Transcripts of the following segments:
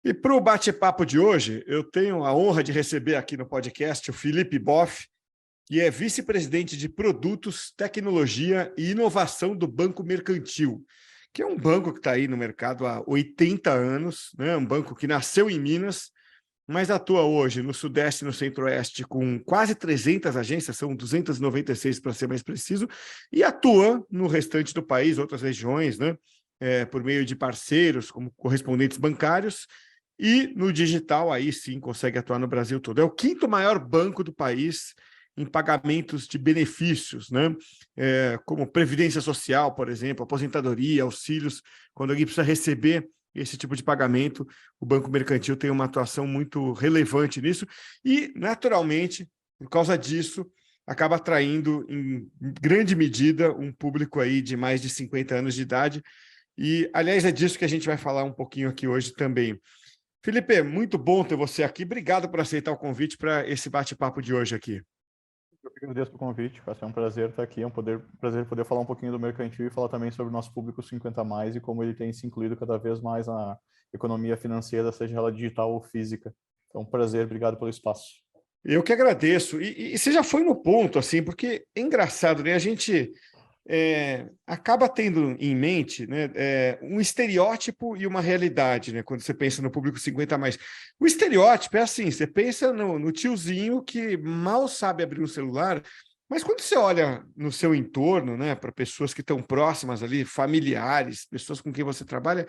E para o bate-papo de hoje, eu tenho a honra de receber aqui no podcast o Felipe Boff, que é vice-presidente de Produtos, Tecnologia e Inovação do Banco Mercantil, que é um banco que está aí no mercado há 80 anos, né? Um banco que nasceu em Minas, mas atua hoje no Sudeste e no Centro-Oeste com quase 300 agências, são 296 para ser mais preciso, e atua no restante do país, outras regiões, né? Por meio de parceiros, como correspondentes bancários, e no digital, aí sim, consegue atuar no Brasil todo. É o quinto maior banco do país em pagamentos de benefícios, né? Como previdência social, por exemplo, aposentadoria, auxílios, quando alguém precisa receber esse tipo de pagamento, o Banco Mercantil tem uma atuação muito relevante nisso e, naturalmente, por causa disso, acaba atraindo, em grande medida, um público aí de mais de 50 anos de idade. E, aliás, é disso que a gente vai falar um pouquinho aqui hoje também. Felipe, muito bom ter você aqui. Obrigado por aceitar o convite para esse bate-papo de hoje aqui. Eu que agradeço o convite, vai ser um prazer estar aqui, é um prazer poder falar um pouquinho do Mercantil e falar também sobre o nosso público 50+, e como ele tem se incluído cada vez mais na economia financeira, seja ela digital ou física. Então, um prazer, obrigado pelo espaço. Eu que agradeço. E você já foi no ponto, assim, porque é engraçado, né? A gente acaba tendo em mente, né, um estereótipo e uma realidade, né, quando você pensa no público 50+. O estereótipo é assim, você pensa no tiozinho que mal sabe abrir um celular, mas quando você olha no seu entorno, né, para pessoas que estão próximas ali, familiares, pessoas com quem você trabalha,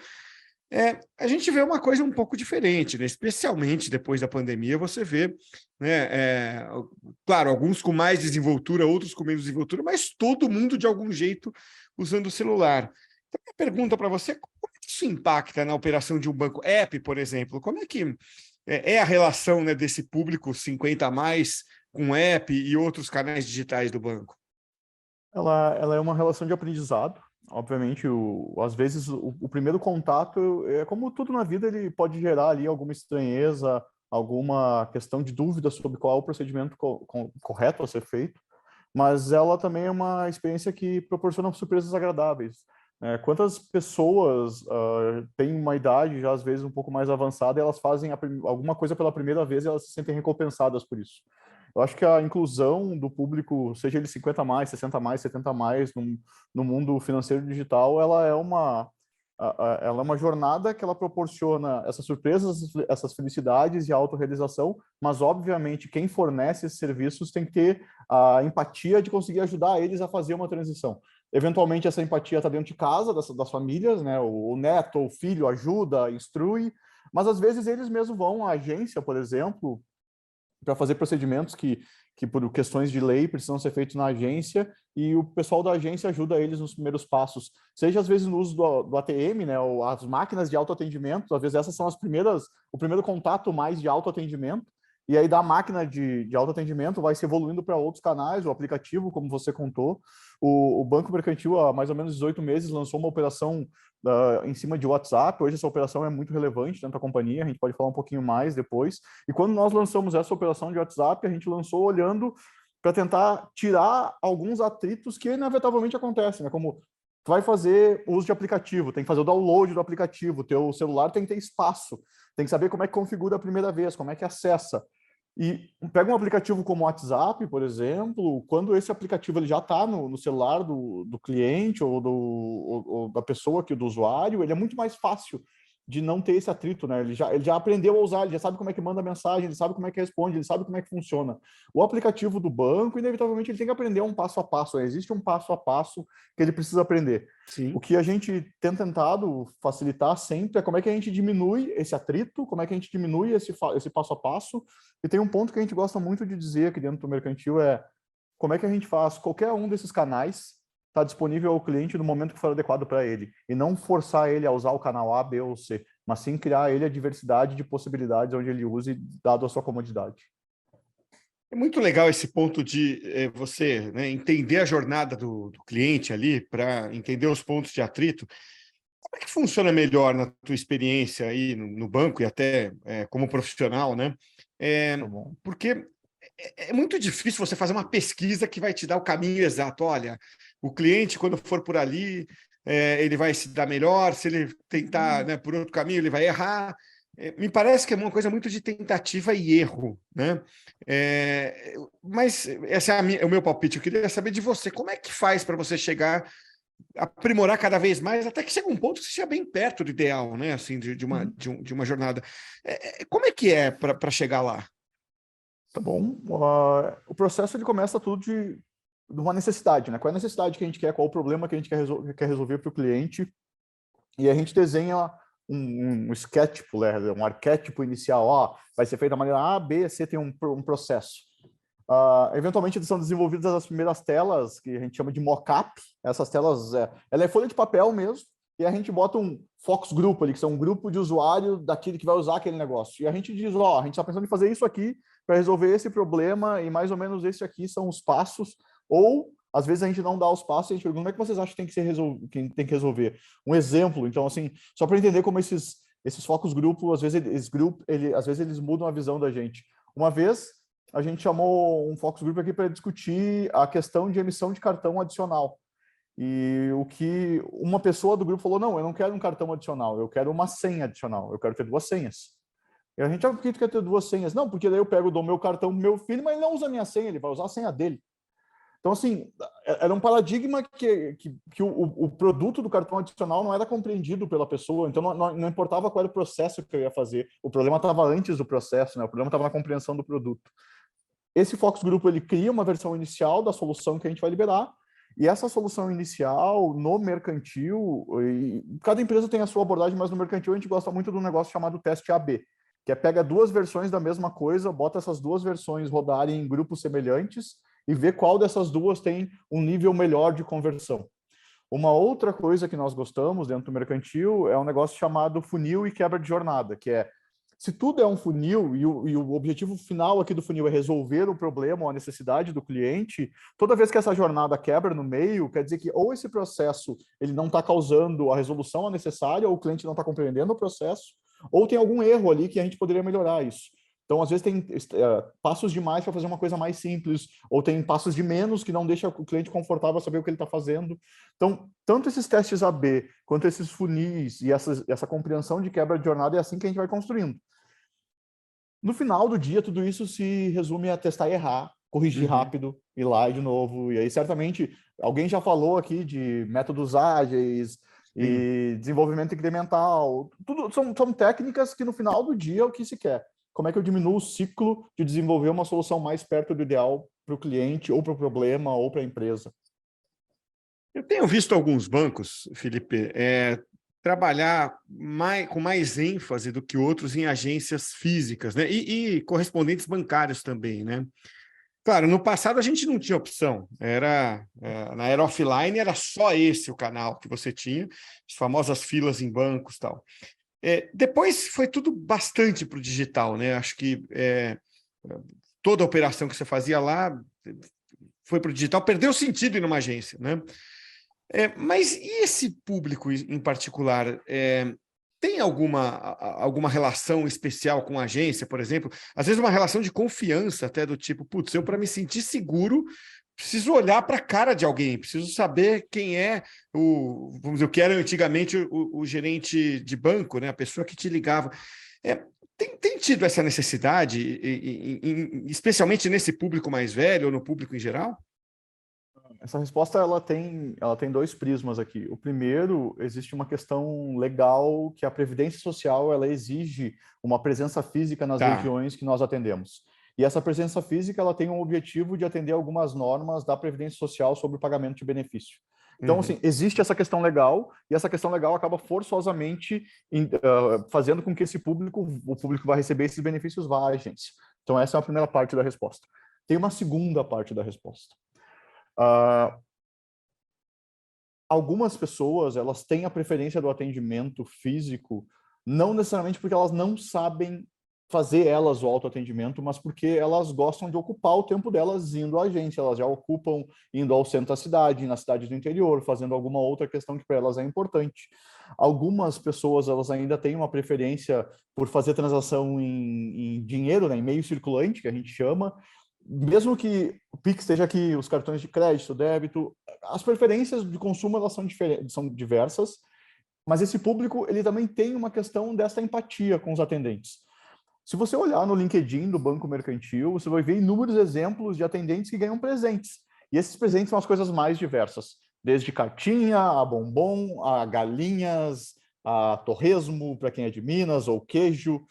a gente vê uma coisa um pouco diferente, né? Especialmente depois da pandemia, você vê, né, claro, alguns com mais desenvoltura, outros com menos desenvoltura, mas todo mundo, de algum jeito, usando o celular. Então, minha pergunta para você, como é que isso impacta na operação de um banco? App, por exemplo, como é que é a relação, né, desse público 50+ com app e outros canais digitais do banco? Ela é uma relação de aprendizado. Obviamente, às vezes, o primeiro contato, é como tudo na vida, ele pode gerar ali alguma estranheza, alguma questão de dúvida sobre qual é o procedimento correto a ser feito, mas ela também é uma experiência que proporciona surpresas agradáveis. Quantas pessoas têm uma idade já às vezes um pouco mais avançada e elas fazem alguma coisa pela primeira vez e elas se sentem recompensadas por isso? Eu acho que a inclusão do público, seja ele 50+, 60+, 70+, no mundo financeiro digital, ela é uma jornada que ela proporciona essas surpresas, essas felicidades e a autorrealização, mas, obviamente, quem fornece esses serviços tem que ter a empatia de conseguir ajudar eles a fazer uma transição. Eventualmente, essa empatia está dentro de casa, das famílias, né? O neto ou o filho ajuda, instrui, mas, às vezes, eles mesmos vão à agência, por exemplo, para fazer procedimentos que, por questões de lei, precisam ser feitos na agência, e o pessoal da agência ajuda eles nos primeiros passos. Seja, às vezes, no uso do ATM, né, ou as máquinas de autoatendimento, às vezes essas são o primeiro contato mais de autoatendimento, e aí da máquina de autoatendimento vai se evoluindo para outros canais, o aplicativo, como você contou. O Banco Mercantil, há mais ou menos 18 meses, lançou uma operação em cima de WhatsApp. Hoje essa operação é muito relevante dentro da companhia, a gente pode falar um pouquinho mais depois. E quando nós lançamos essa operação de WhatsApp, a gente lançou olhando para tentar tirar alguns atritos que inevitavelmente acontecem, né? Como tu vai fazer uso de aplicativo, tem que fazer o download do aplicativo, teu celular tem que ter espaço, tem que saber como é que configura a primeira vez, como é que acessa. E pega um aplicativo como o WhatsApp, por exemplo, quando esse aplicativo ele já está no celular do cliente ou da pessoa, do usuário, ele é muito mais fácil de não ter esse atrito, né? Ele já aprendeu a usar, ele já sabe como é que manda mensagem, ele sabe como é que responde, ele sabe como é que funciona. O aplicativo do banco, inevitavelmente, ele tem que aprender um passo a passo, né? Existe um passo a passo que ele precisa aprender. Sim. O que a gente tem tentado facilitar sempre é como é que a gente diminui esse atrito, como é que a gente diminui esse passo a passo. E tem um ponto que a gente gosta muito de dizer aqui dentro do Mercantil, como é que a gente faz qualquer um desses canais está disponível ao cliente no momento que for adequado para ele, e não forçar ele a usar o canal A, B ou C, mas sim criar ele a diversidade de possibilidades onde ele use, dado a sua comodidade. É muito legal esse ponto de você, né, entender a jornada do cliente ali, para entender os pontos de atrito. Como é que funciona melhor na tua experiência aí no banco e até como profissional, né? Tá bom. Porque é muito difícil você fazer uma pesquisa que vai te dar o caminho exato. Olha, o cliente, quando for por ali, ele vai se dar melhor, se ele tentar, né, por outro caminho, ele vai errar. Me parece que é uma coisa muito de tentativa e erro, né? Mas esse é o meu palpite. Eu queria saber de você, como é que faz para você chegar, aprimorar cada vez mais, até que chega um ponto que você esteja bem perto do ideal, né? Assim, de uma jornada. Como é que é para chegar lá? Tá bom. O processo ele começa tudo de uma necessidade, né? Qual é a necessidade que a gente quer, qual é o problema que a gente quer resolver para o cliente, e a gente desenha um sketch, né? Um arquétipo inicial. Ó, vai ser feito da maneira A, B, C, tem um processo. Eventualmente são desenvolvidas as primeiras telas, que a gente chama de mock-up. Essas telas, ela é folha de papel mesmo, e a gente bota um focus group ali, que são um grupo de usuário daquele que vai usar aquele negócio. E a gente diz, ó, a gente está pensando em fazer isso aqui para resolver esse problema, e mais ou menos esse aqui são os passos, ou às vezes a gente não dá os passos e a gente pergunta como é que vocês acham que tem que tem que resolver. Um exemplo, então, assim, só para entender como esses focus grupos, às vezes eles mudam a visão da gente. Uma vez, a gente chamou um focus group aqui para discutir a questão de emissão de cartão adicional. E o que uma pessoa do grupo falou, não, eu não quero um cartão adicional, eu quero uma senha adicional, eu quero ter 2 senhas. E a gente, por que tu quer ter 2 senhas? Não, porque daí eu dou meu cartão pro meu filho, mas ele não usa a minha senha, ele vai usar a senha dele. Então, assim, era um paradigma que o produto do cartão adicional não era compreendido pela pessoa, então não importava qual era o processo que eu ia fazer, o problema estava antes do processo, né? O problema estava na compreensão do produto. Esse focus group ele cria uma versão inicial da solução que a gente vai liberar, e essa solução inicial no mercantil, cada empresa tem a sua abordagem, mas no mercantil a gente gosta muito de um negócio chamado teste AB, que é pega 2 versões da mesma coisa, bota essas 2 versões rodarem em grupos semelhantes e vê qual dessas 2 tem um nível melhor de conversão. Uma outra coisa que nós gostamos dentro do mercantil é um negócio chamado funil e quebra de jornada, que é, se tudo é um funil e o objetivo final aqui do funil é resolver o problema ou a necessidade do cliente, toda vez que essa jornada quebra no meio, quer dizer que ou esse processo ele não está causando a resolução necessária, ou o cliente não está compreendendo o processo, ou tem algum erro ali que a gente poderia melhorar isso. Então, às vezes, tem passos demais para fazer uma coisa mais simples, ou tem passos de menos que não deixa o cliente confortável a saber o que ele está fazendo. Então, tanto esses testes AB, quanto esses funis e essa compreensão de quebra de jornada é assim que a gente vai construindo. No final do dia, tudo isso se resume a testar e errar, corrigir rápido, ir lá de novo. E aí, certamente, alguém já falou aqui de métodos ágeis e desenvolvimento incremental. Tudo são técnicas que, no final do dia, é o que se quer. Como é que eu diminuo o ciclo de desenvolver uma solução mais perto do ideal para o cliente, ou para o problema, ou para a empresa? Eu tenho visto alguns bancos, Felipe, trabalhar com mais ênfase do que outros em agências físicas, né? E correspondentes bancários também, né? Claro, no passado a gente não tinha opção. Na era offline era só esse o canal que você tinha, as famosas filas em bancos e tal. Depois foi tudo bastante para o digital, né? Acho que toda a operação que você fazia lá foi para o digital, perdeu sentido ir numa agência, né? Mas e esse público em particular? Tem alguma relação especial com a agência, por exemplo? Às vezes uma relação de confiança até do tipo, putz, eu para me sentir seguro preciso olhar para a cara de alguém, preciso saber quem é vamos dizer, o que era antigamente o gerente de banco, né? A pessoa que te ligava. Tem tido essa necessidade, especialmente nesse público mais velho ou no público em geral? Essa resposta ela tem 2 prismas aqui. O primeiro, existe uma questão legal que a Previdência Social ela exige uma presença física nas regiões que nós atendemos. E essa presença física ela tem um objetivo de atender algumas normas da Previdência Social sobre o pagamento de benefício. Então, assim, existe essa questão legal, e essa questão legal acaba forçosamente fazendo com que o público vai receber esses benefícios vá à agência. Então, essa é a primeira parte da resposta. Tem uma segunda parte da resposta. Algumas pessoas elas têm a preferência do atendimento físico, não necessariamente porque elas não sabem fazer elas o autoatendimento, mas porque elas gostam de ocupar o tempo delas indo à agência, elas já ocupam indo ao centro da cidade, na cidade do interior, fazendo alguma outra questão que para elas é importante. Algumas pessoas elas ainda têm uma preferência por fazer transação em dinheiro, né, em meio circulante, que a gente chama, mesmo que o Pix esteja aqui, os cartões de crédito, débito, as preferências de consumo elas são diversas, Mas esse público, ele também tem uma questão dessa empatia com os atendentes. Se você olhar no LinkedIn do Banco Mercantil, você vai ver inúmeros exemplos de atendentes que ganham presentes. E esses presentes são as coisas mais diversas, desde cartinha, a bombom, a galinhas, a torresmo, para quem é de Minas, ou queijo.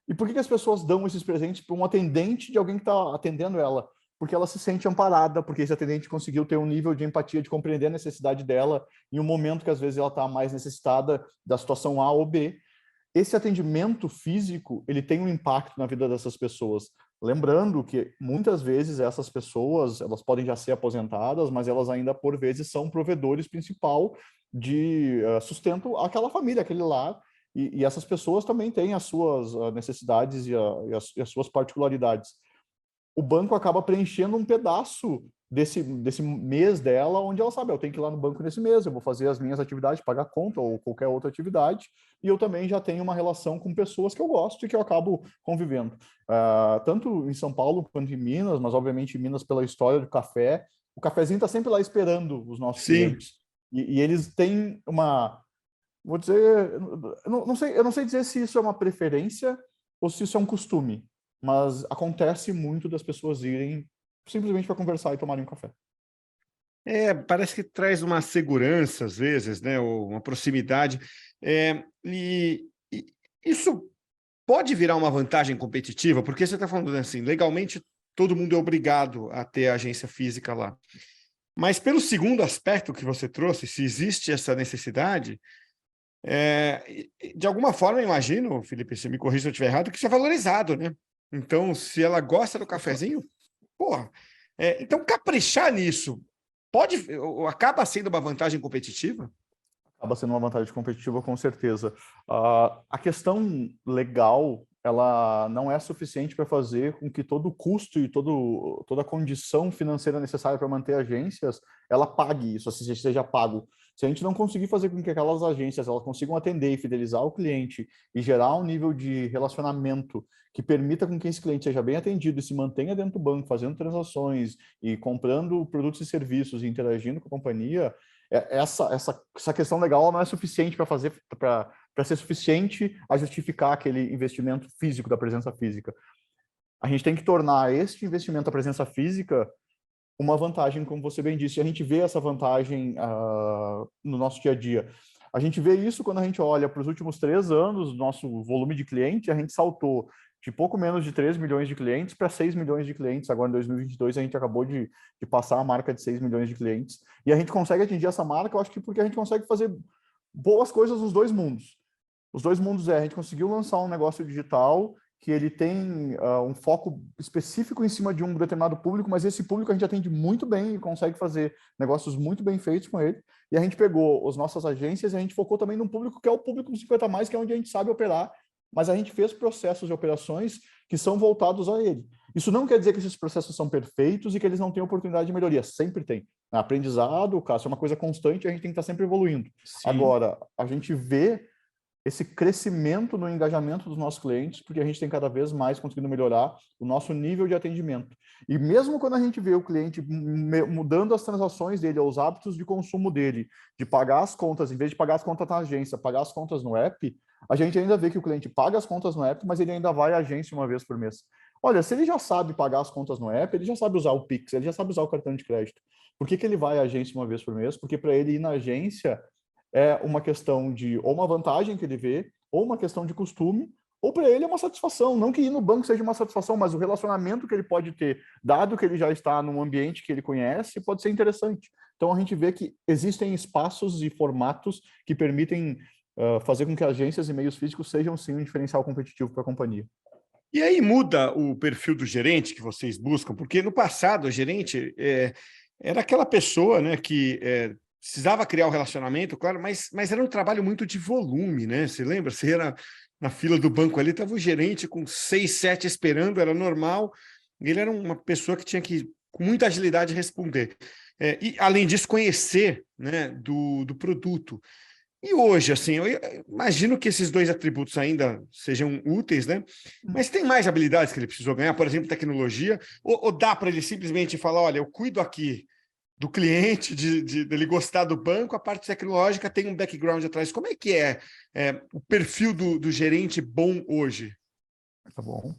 E por que as pessoas dão esses presentes para um atendente de alguém que está atendendo ela? Porque ela se sente amparada, porque esse atendente conseguiu ter um nível de empatia, de compreender a necessidade dela em um momento que às vezes ela está mais necessitada da situação A ou B. Esse atendimento físico, ele tem um impacto na vida dessas pessoas. Lembrando que muitas vezes essas pessoas, elas podem já ser aposentadas, mas elas ainda por vezes são provedores principal de sustento àquela família, aquele lar, e essas pessoas também têm as suas necessidades e as suas particularidades. O banco acaba preenchendo um pedaço desse mês dela, onde ela sabe, eu tenho que ir lá no banco nesse mês, eu vou fazer as minhas atividades, pagar conta ou qualquer outra atividade, e eu também já tenho uma relação com pessoas que eu gosto e que eu acabo convivendo. Tanto em São Paulo quanto em Minas, mas obviamente em Minas pela história do café, o cafezinho está sempre lá esperando os nossos clientes. E eles têm uma... Vou dizer, eu não sei dizer se isso é uma preferência ou se isso é um costume, mas acontece muito das pessoas irem simplesmente para conversar e tomarem um café. Parece que traz uma segurança, às vezes, né? Ou uma proximidade. E isso pode virar uma vantagem competitiva, porque você está falando assim, legalmente todo mundo é obrigado a ter a agência física lá. Mas pelo segundo aspecto que você trouxe, se existe essa necessidade, de alguma forma, eu imagino, Felipe, se me corrija se eu estiver errado, que isso é valorizado, né? Então, se ela gosta do cafezinho, porra, então caprichar nisso acaba sendo uma vantagem competitiva? Acaba sendo uma vantagem competitiva, com certeza. A questão legal, ela não é suficiente para fazer com que todo o custo e toda a condição financeira necessária para manter agências, ela pague isso, seja pago. Se a gente não conseguir fazer com que aquelas agências elas consigam atender e fidelizar o cliente e gerar um nível de relacionamento que permita com que esse cliente seja bem atendido e se mantenha dentro do banco, fazendo transações e comprando produtos e serviços e interagindo com a companhia, essa questão legal não é suficiente para ser suficiente a justificar aquele investimento físico da presença física. A gente tem que tornar este investimento da presença física uma vantagem, como você bem disse. A gente vê essa vantagem no nosso dia a dia. A gente vê isso quando a gente olha para os últimos 3 anos, nosso volume de cliente, a gente saltou de pouco menos de 3 milhões de clientes para 6 milhões de clientes. Agora, em 2022, a gente acabou de passar a marca de 6 milhões de clientes. E a gente consegue atingir essa marca, eu acho que porque a gente consegue fazer boas coisas nos dois mundos. Os dois mundos a gente conseguiu lançar um negócio digital que ele tem um foco específico em cima de um determinado público, mas esse público a gente atende muito bem e consegue fazer negócios muito bem feitos com ele. E a gente pegou as nossas agências e a gente focou também num público que é o público dos 50+, que é onde a gente sabe operar, mas a gente fez processos de operações que são voltados a ele. Isso não quer dizer que esses processos são perfeitos e que eles não têm oportunidade de melhoria. Sempre tem. Aprendizado, Cássio, é uma coisa constante, a gente tem que estar sempre evoluindo. Sim. Agora, a gente vê esse crescimento no engajamento dos nossos clientes, porque a gente tem cada vez mais conseguido melhorar o nosso nível de atendimento. E mesmo quando a gente vê o cliente mudando as transações dele, os hábitos de consumo dele, de pagar as contas, em vez de pagar as contas na agência, pagar as contas no app, a gente ainda vê que o cliente paga as contas no app, mas ele ainda vai à agência uma vez por mês. Olha, se ele já sabe pagar as contas no app, ele já sabe usar o Pix, ele já sabe usar o cartão de crédito. Por que ele vai à agência uma vez por mês? Porque para ele ir na agência é uma questão de ou uma vantagem que ele vê, ou uma questão de costume, ou para ele é uma satisfação. Não que ir no banco seja uma satisfação, mas o relacionamento que ele pode ter, dado que ele já está num ambiente que ele conhece, pode ser interessante. Então a gente vê que existem espaços e formatos que permitem fazer com que agências e meios físicos sejam sim um diferencial competitivo para a companhia. E aí muda o perfil do gerente que vocês buscam? Porque no passado o gerente era aquela pessoa, né, que precisava criar o relacionamento, claro, mas era um trabalho muito de volume, né? Você lembra? Você era na fila do banco ali, estava o gerente com 6, 7 esperando, era normal. Ele era uma pessoa que tinha que, com muita agilidade, responder. E, além disso, conhecer, né, do produto. E hoje, assim, eu imagino que esses 2 atributos ainda sejam úteis, né? Mas tem mais habilidades que ele precisou ganhar, por exemplo, tecnologia, ou dá para ele simplesmente falar, olha, eu cuido aqui do cliente, dele gostar do banco, a parte tecnológica tem um background atrás. Como é que é o perfil do gerente bom hoje? Tá bom.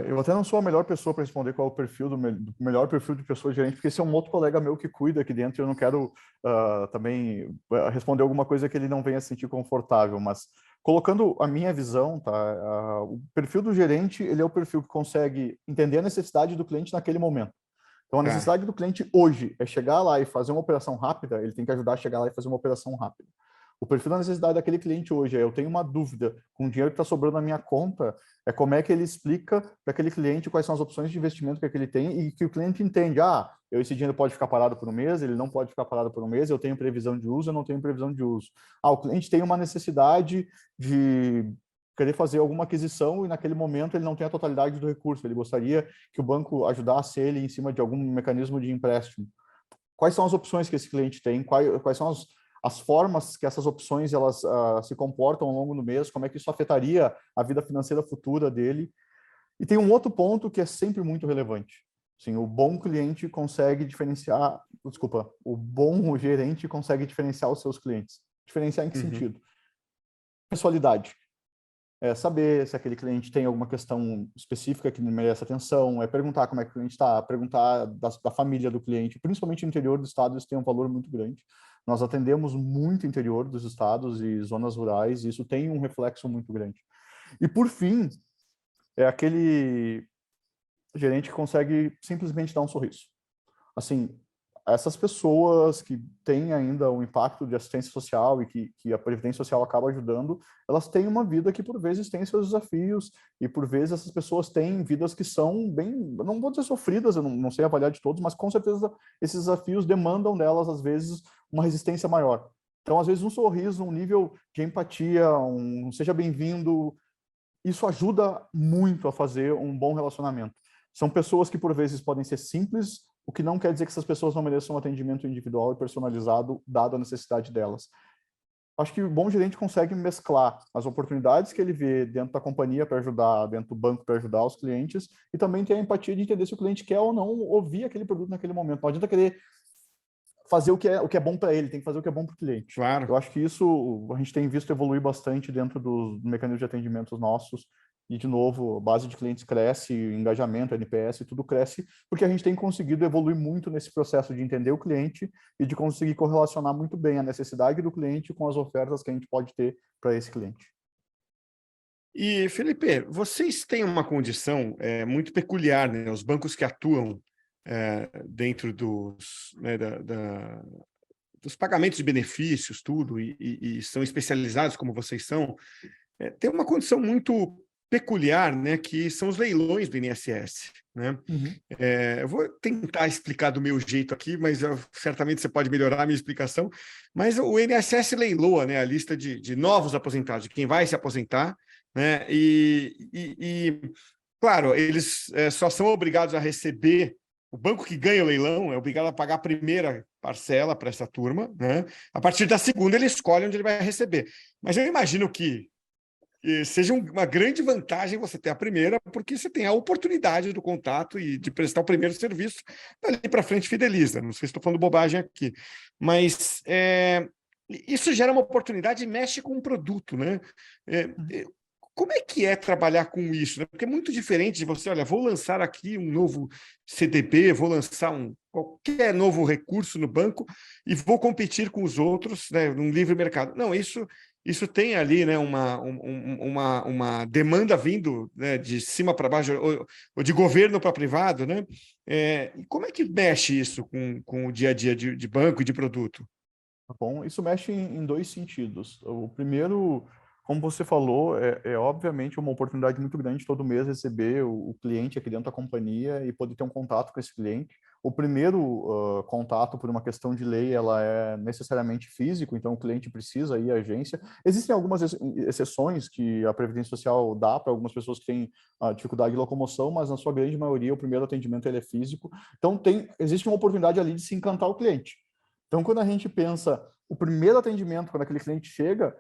Eu até não sou a melhor pessoa para responder qual é o perfil do melhor perfil de pessoa gerente, porque esse é um outro colega meu que cuida aqui dentro e eu não quero também responder alguma coisa que ele não venha se sentir confortável, mas colocando a minha visão, tá? O perfil do gerente, ele é o perfil que consegue entender a necessidade do cliente naquele momento. Então, a Tá. necessidade do cliente hoje é chegar lá e fazer uma operação rápida, ele tem que ajudar a chegar lá e fazer uma operação rápida. O perfil da necessidade daquele cliente hoje é: eu tenho uma dúvida com o dinheiro que está sobrando na minha conta, é como é que ele explica para aquele cliente quais são as opções de investimento que ele tem e que o cliente entende: esse dinheiro pode ficar parado por um mês, ele não pode ficar parado por um mês, eu tenho previsão de uso, eu não tenho previsão de uso. O cliente tem uma necessidade de querer fazer alguma aquisição e naquele momento ele não tem a totalidade do recurso, ele gostaria que o banco ajudasse ele em cima de algum mecanismo de empréstimo. Quais são as opções que esse cliente tem? Quais são as formas que essas opções elas se comportam ao longo do mês? Como é que isso afetaria a vida financeira futura dele? E tem um outro ponto que é sempre muito relevante. Sim, o bom cliente consegue diferenciar, desculpa, o bom gerente consegue diferenciar os seus clientes. Diferenciar em que Uhum. sentido? Pessoalidade. Saber se aquele cliente tem alguma questão específica que merece atenção, perguntar como é que o cliente está, perguntar da família do cliente, principalmente no interior do estado, isso tem um valor muito grande. Nós atendemos muito interior dos estados e zonas rurais, e isso tem um reflexo muito grande. E, por fim, é aquele gerente que consegue simplesmente dar um sorriso. Assim, essas pessoas que têm ainda um impacto de assistência social e que a Previdência Social acaba ajudando, elas têm uma vida que, por vezes, tem seus desafios e, por vezes, essas pessoas têm vidas que são bem, não vou dizer sofridas, eu não sei avaliar de todos, mas, com certeza, esses desafios demandam delas, às vezes, uma resistência maior. Então, às vezes, um sorriso, um nível de empatia, seja bem-vindo, isso ajuda muito a fazer um bom relacionamento. São pessoas que, por vezes, podem ser simples, o que não quer dizer que essas pessoas não mereçam um atendimento individual e personalizado, dado a necessidade delas. Acho que o bom gerente consegue mesclar as oportunidades que ele vê dentro da companhia para ajudar, dentro do banco para ajudar os clientes, e também ter a empatia de entender se o cliente quer ou não ouvir aquele produto naquele momento. Não adianta querer fazer o que é bom para ele, tem que fazer o que é bom para o cliente. Claro. Eu acho que isso a gente tem visto evoluir bastante dentro do mecanismo de atendimento nossos. E, de novo, a base de clientes cresce, engajamento, NPS, tudo cresce, porque a gente tem conseguido evoluir muito nesse processo de entender o cliente e de conseguir correlacionar muito bem a necessidade do cliente com as ofertas que a gente pode ter para esse cliente. E, Felipe, vocês têm uma condição muito peculiar, né? Os bancos que atuam dentro dos, né, dos pagamentos de benefícios, tudo, e são especializados como vocês são, tem uma condição muito peculiar, né, que são os leilões do INSS, né? Uhum. Eu vou tentar explicar do meu jeito aqui, mas certamente você pode melhorar a minha explicação. Mas o INSS leiloa, né, a lista de novos aposentados, de quem vai se aposentar, né? Claro, eles só são obrigados a receber. O banco que ganha o leilão é obrigado a pagar a primeira parcela para essa turma, né? A partir da segunda, ele escolhe onde ele vai receber. Mas eu imagino que seja uma grande vantagem você ter a primeira, porque você tem a oportunidade do contato e de prestar o primeiro serviço, dali para frente fideliza. Não sei se estou falando bobagem aqui, mas isso gera uma oportunidade e mexe com o produto, né? Como é que é trabalhar com isso? Né? Porque é muito diferente de você, olha, vou lançar aqui um novo CDB, vou lançar qualquer novo recurso no banco e vou competir com os outros, né, num livre mercado. Não, isso tem ali, né, uma demanda vindo, né, de cima para baixo, ou de governo para privado, né? E como é que mexe isso com o dia a dia de banco e de produto? Bom, isso mexe em dois sentidos. O primeiro, como você falou, é obviamente uma oportunidade muito grande todo mês receber o cliente aqui dentro da companhia e poder ter um contato com esse cliente. O primeiro contato, por uma questão de lei, ela é necessariamente físico, então o cliente precisa ir à agência. Existem algumas exceções que a Previdência Social dá para algumas pessoas que têm dificuldade de locomoção, mas na sua grande maioria o primeiro atendimento ele é físico. Então existe uma oportunidade ali de se encantar o cliente. Então, quando a gente pensa o primeiro atendimento, quando aquele cliente chega,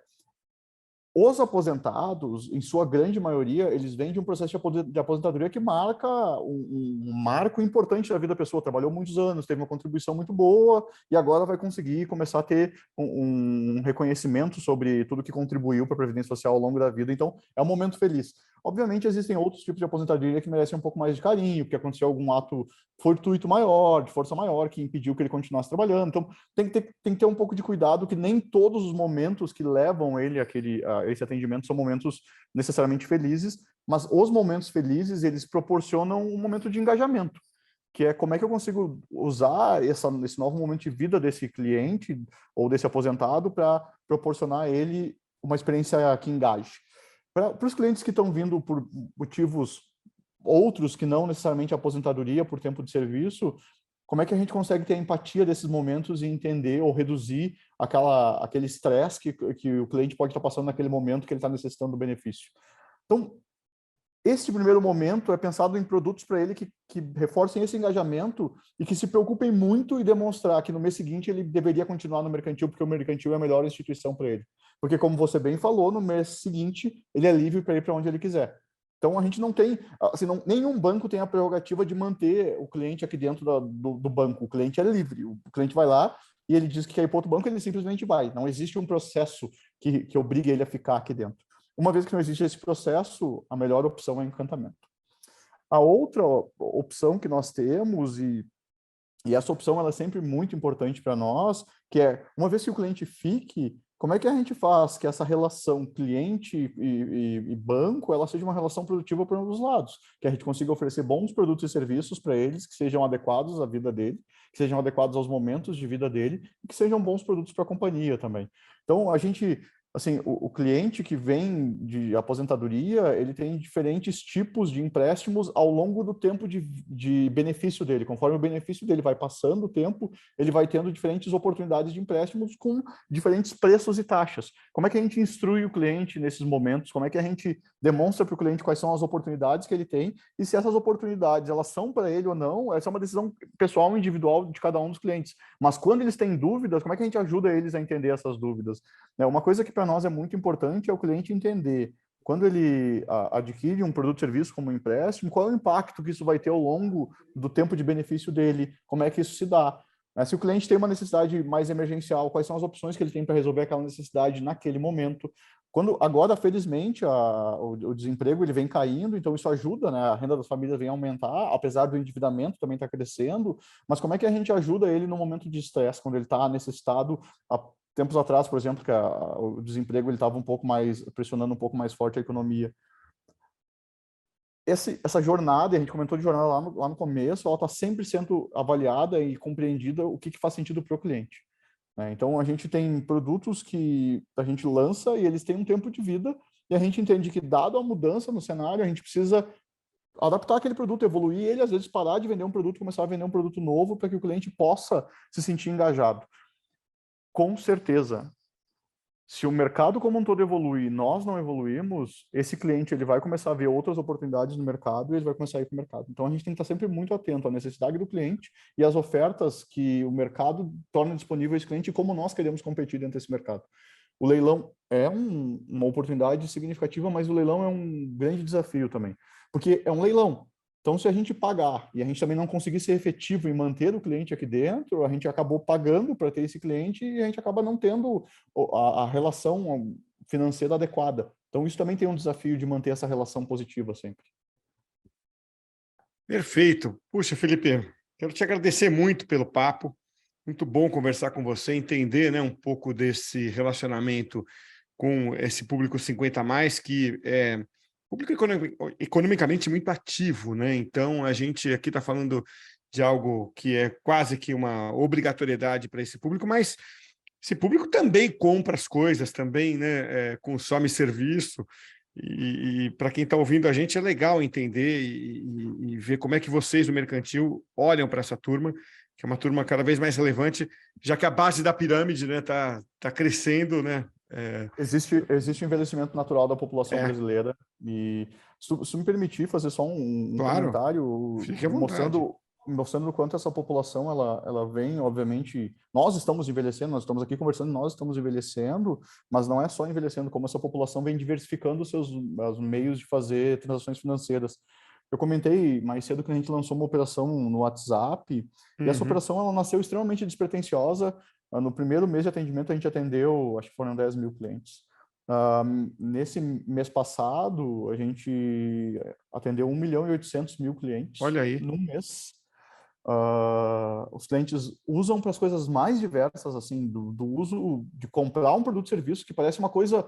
Os aposentados, em sua grande maioria, eles vêm de um processo de aposentadoria que marca um marco importante da vida da pessoa. Trabalhou muitos anos, teve uma contribuição muito boa e agora vai conseguir começar a ter um reconhecimento sobre tudo que contribuiu para a Previdência Social ao longo da vida. Então, é um momento feliz. Obviamente, existem outros tipos de aposentadoria que merecem um pouco mais de carinho, porque aconteceu algum ato fortuito maior, de força maior, que impediu que ele continuasse trabalhando. Então, tem que ter um pouco de cuidado, que nem todos os momentos que levam ele a esse atendimento são momentos necessariamente felizes, mas os momentos felizes, eles proporcionam um momento de engajamento, que é como é que eu consigo usar esse novo momento de vida desse cliente ou desse aposentado para proporcionar a ele uma experiência que engaje. Para os clientes que estão vindo por motivos outros que não necessariamente a aposentadoria por tempo de serviço, como é que a gente consegue ter a empatia desses momentos e entender ou reduzir aquele estresse que o cliente pode estar passando naquele momento que ele está necessitando do benefício? Então, este primeiro momento é pensado em produtos para ele que reforcem esse engajamento e que se preocupem muito em demonstrar que no mês seguinte ele deveria continuar no mercantil, porque o mercantil é a melhor instituição para ele. Porque, como você bem falou, no mês seguinte ele é livre para ir para onde ele quiser. Então, a gente não tem, assim, nenhum banco tem a prerrogativa de manter o cliente aqui dentro do banco. O cliente é livre. O cliente vai lá e ele diz que quer ir para outro banco, ele simplesmente vai. Não existe um processo que obrigue ele a ficar aqui dentro. Uma vez que não existe esse processo, a melhor opção é encantamento. A outra opção que nós temos, e essa opção ela é sempre muito importante para nós, que é, uma vez que o cliente fique, como é que a gente faz que essa relação cliente e banco ela seja uma relação produtiva para ambos os lados? Que a gente consiga oferecer bons produtos e serviços para eles, que sejam adequados à vida dele, que sejam adequados aos momentos de vida dele, e que sejam bons produtos para a companhia também. Então, a gente... Assim, o cliente que vem de aposentadoria, ele tem diferentes tipos de empréstimos ao longo do tempo de benefício dele. Conforme o benefício dele vai passando o tempo, ele vai tendo diferentes oportunidades de empréstimos com diferentes preços e taxas. Como é que a gente instrui o cliente nesses momentos? Como é que a gente demonstra para o cliente quais são as oportunidades que ele tem e se essas oportunidades elas são para ele ou não? Essa é uma decisão pessoal, individual de cada um dos clientes. Mas quando eles têm dúvidas, como é que a gente ajuda eles a entender essas dúvidas? Uma coisa que para nós é muito importante é o cliente entender, quando ele adquire um produto ou serviço como um empréstimo, qual é o impacto que isso vai ter ao longo do tempo de benefício dele, como é que isso se dá. Se o cliente tem uma necessidade mais emergencial, quais são as opções que ele tem para resolver aquela necessidade naquele momento. Agora, felizmente, o desemprego ele vem caindo, então isso ajuda, né? A renda das famílias vem aumentar, apesar do endividamento também estar crescendo, mas como é que a gente ajuda ele no momento de estresse, quando ele está necessitado? Tempos atrás, por exemplo, que o desemprego ele estava pressionando um pouco mais forte a economia. Essa jornada, a gente comentou de jornada lá no começo, ela está sempre sendo avaliada e compreendida o que faz sentido para o cliente. Né? Então, a gente tem produtos que a gente lança e eles têm um tempo de vida e a gente entende que, dado a mudança no cenário, a gente precisa adaptar aquele produto, evoluir ele, às vezes parar de vender um produto, começar a vender um produto novo para que o cliente possa se sentir engajado. Com certeza, se o mercado como um todo evolui e nós não evoluirmos, esse cliente ele vai começar a ver outras oportunidades no mercado e ele vai começar a ir para o mercado. Então, a gente tem que estar sempre muito atento à necessidade do cliente e às ofertas que o mercado torna disponível a esse cliente e como nós queremos competir dentro desse mercado. O leilão é uma oportunidade significativa, mas o leilão é um grande desafio também, porque é um leilão. Então, se a gente pagar e a gente também não conseguir ser efetivo em manter o cliente aqui dentro, a gente acabou pagando para ter esse cliente e a gente acaba não tendo a relação financeira adequada. Então, isso também tem um desafio de manter essa relação positiva sempre. Perfeito. Puxa, Felipe, quero te agradecer muito pelo papo. Muito bom conversar com você, entender, né, um pouco desse relacionamento com esse público 50+, que é público economicamente muito ativo, né? Então, a gente aqui está falando de algo que é quase que uma obrigatoriedade para esse público, mas esse público também compra as coisas, também, né, consome serviço, e para quem está ouvindo a gente é legal entender e ver como é que vocês do mercantil olham para essa turma, que é uma turma cada vez mais relevante, já que a base da pirâmide, né, tá crescendo, né? Existe envelhecimento natural da população brasileira e se me permitir fazer só um Claro, comentário fique à mostrando vontade. mostrando o quanto essa população, ela vem, obviamente, nós estamos envelhecendo, nós estamos aqui conversando, nós estamos envelhecendo, mas não é só envelhecendo, como essa população vem diversificando os meios de fazer transações financeiras. Eu comentei mais cedo que a gente lançou uma operação no WhatsApp, e essa operação ela nasceu extremamente despretensiosa. No primeiro mês de atendimento, a gente atendeu, acho que foram 10 mil clientes. Nesse mês passado, a gente atendeu 1.800.000 clientes. Olha aí. No mês. Os clientes usam para as coisas mais diversas, assim, do uso de comprar um produto e serviço, que parece uma coisa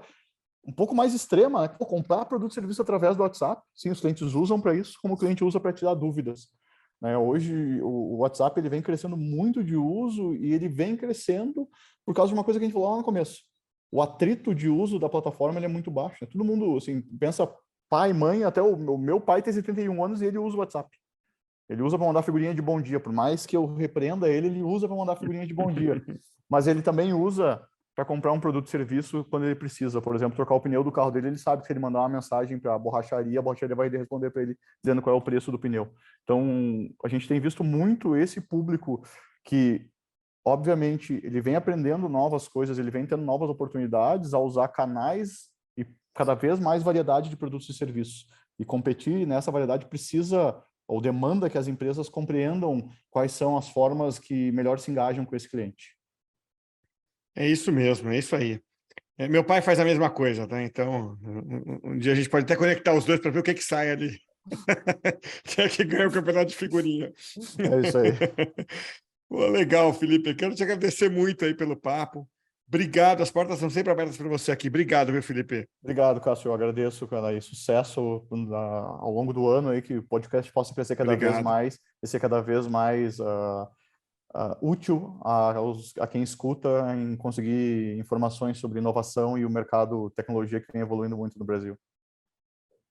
um pouco mais extrema, né? Comprar produto e serviço através do WhatsApp. Sim, os clientes usam para isso, como o cliente usa para tirar dúvidas. Né? Hoje, o WhatsApp ele vem crescendo muito de uso e ele vem crescendo por causa de uma coisa que a gente falou lá no começo. O atrito de uso da plataforma ele é muito baixo. Né? Todo mundo assim, pensa pai, mãe, até o meu pai tem 71 anos e ele usa o WhatsApp. Ele usa para mandar figurinha de bom dia. Por mais que eu repreenda ele, ele usa para mandar figurinha de bom dia. Mas ele também usa para comprar um produto e serviço quando ele precisa. Por exemplo, trocar o pneu do carro dele, ele sabe que se ele mandar uma mensagem para a borracharia vai responder para ele dizendo qual é o preço do pneu. Então, a gente tem visto muito esse público que, obviamente, ele vem aprendendo novas coisas, ele vem tendo novas oportunidades a usar canais e cada vez mais variedade de produtos e serviços. E competir nessa variedade precisa ou demanda que as empresas compreendam quais são as formas que melhor se engajam com esse cliente. É isso mesmo, é isso aí. Meu pai faz a mesma coisa, tá? Então, um dia a gente pode até conectar os dois para ver o que sai ali. Quem é que ganha o campeonato de figurinha? É isso aí. Pô, legal, Felipe. Quero te agradecer muito aí pelo papo. Obrigado, as portas estão sempre abertas para você aqui. Obrigado, viu, Felipe? Obrigado, Cássio. Eu agradeço, cara, e sucesso ao longo do ano aí, que o podcast possa crescer cada vez mais, e ser cada vez mais útil a quem escuta em conseguir informações sobre inovação e o mercado tecnologia que vem evoluindo muito no Brasil.